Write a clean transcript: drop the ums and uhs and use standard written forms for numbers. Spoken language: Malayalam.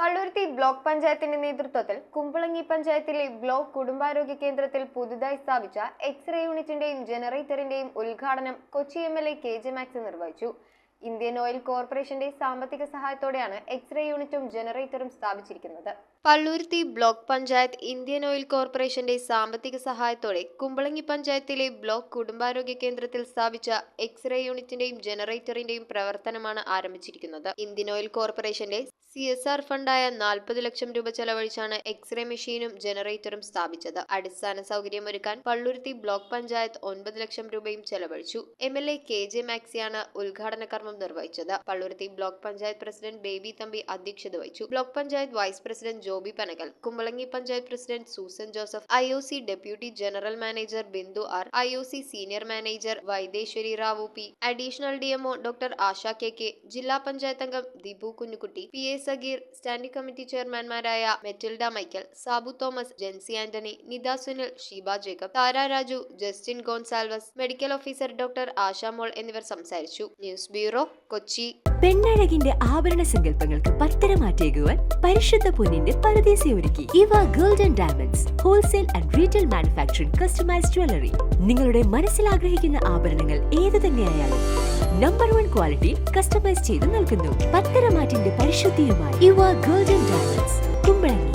പള്ളുരുത്തി ബ്ലോക്ക് പഞ്ചായത്തിന്റെ നേതൃത്വത്തിൽ കുമ്പളങ്ങി പഞ്ചായത്തിലെ ബ്ലോക്ക് കുടുംബാരോഗ്യ കേന്ദ്രത്തിൽ പുതുതായി സ്ഥാപിച്ച എക്സ്റേ യൂണിറ്റിന്റെയും ജനറേറ്ററിന്റെയും ഉദ്ഘാടനം കൊച്ചി എംഎൽഎ കെ.ജെ. മാക്സി നിർവഹിച്ചു. ഇന്ത്യൻ ഓയിൽ കോർപ്പറേഷന്റെ സാമ്പത്തിക സഹായത്തോടെയാണ് എക്സ്റേ യൂണിറ്റും ജനറേറ്ററും സ്ഥാപിച്ചിരിക്കുന്നത്. Palluruthy block panchayat Indian Oil കോർപ്പറേഷന്റെ സാമ്പത്തിക സഹായത്തോടെ കുമ്പളങ്ങി പഞ്ചായത്തിലെ ബ്ലോക്ക് കുടുംബാരോഗ്യ കേന്ദ്രത്തിൽ സ്ഥാപിച്ച എക്സ്റേ യൂണിറ്റിന്റെയും ജനറേറ്ററിന്റെയും പ്രവർത്തനമാണ് ആരംഭിച്ചിരിക്കുന്നത്. ഇന്ത്യൻ ഓയിൽ കോർപ്പറേഷന്റെ CSR ഫണ്ടായ 40 ലക്ഷം രൂപ ചെലവഴിച്ചാണ് എക്സ്റേ മെഷീനും ജനറേറ്ററും സ്ഥാപിച്ചത്. അടിസ്ഥാന സൗകര്യമൊരുക്കാൻ പള്ളുരുത്തി ബ്ലോക്ക് പഞ്ചായത്ത് 9 ലക്ഷം രൂപയും ചെലവഴിച്ചു. MLA K J. മാക്സിയാണ് ഉദ്ഘാടന കർമ്മം നിർവഹിച്ചത്. പള്ളുരുത്തി ബ്ലോക്ക് പഞ്ചായത്ത് പ്രസിഡന്റ് ബേബി തമ്പി അധ്യക്ഷത വഹിച്ചു. Block panchayat vice president Joby Panakal, Kumbalangi panchayat president Susan Joseph, IOC deputy general manager Bindu R, IOC senior manager Vaideshwari Rao P, additional DMO doctor Asha K, ജില്ലാ പഞ്ചായത്ത് അംഗം Dibu Kunjukutty, PA Sageer, standing committee ചെയർമാൻമാരായ Metilda Michael, Sabu Thomas, Jency Antony, Nitha Sunil, Sheeba Jacob, Thara Raju, Justin Gonsalves, medical officer doctor Ashamol എന്നിവർ സംസാരിച്ചു. News bureau, Kochi. പെണ്ണഴകിന്റെ ആഭരണ സങ്കല്പങ്ങൾക്ക് പത്തരമാറ്റേകുവാൻ പരിശുദ്ധ പൊന്നിന്റെ പരദേശിയൊരുക്കി ഇവ golden diamonds wholesale and retail manufacturing customised jewellery. നിങ്ങളുടെ മനസ്സിൽ ആഗ്രഹിക്കുന്ന ആഭരണങ്ങൾ ഏതു തന്നെയായാലും നമ്പർ 1 ക്വാളിറ്റി കസ്റ്റമൈസ് ചെയ്ത് നൽകുന്നു. പത്തരമാറ്റിന്റെ പരിശുദ്ധിയുമായി ഇവ ഗോൾഡൻ ഡയമണ്ട്സ്, കുമ്പളങ്ങി.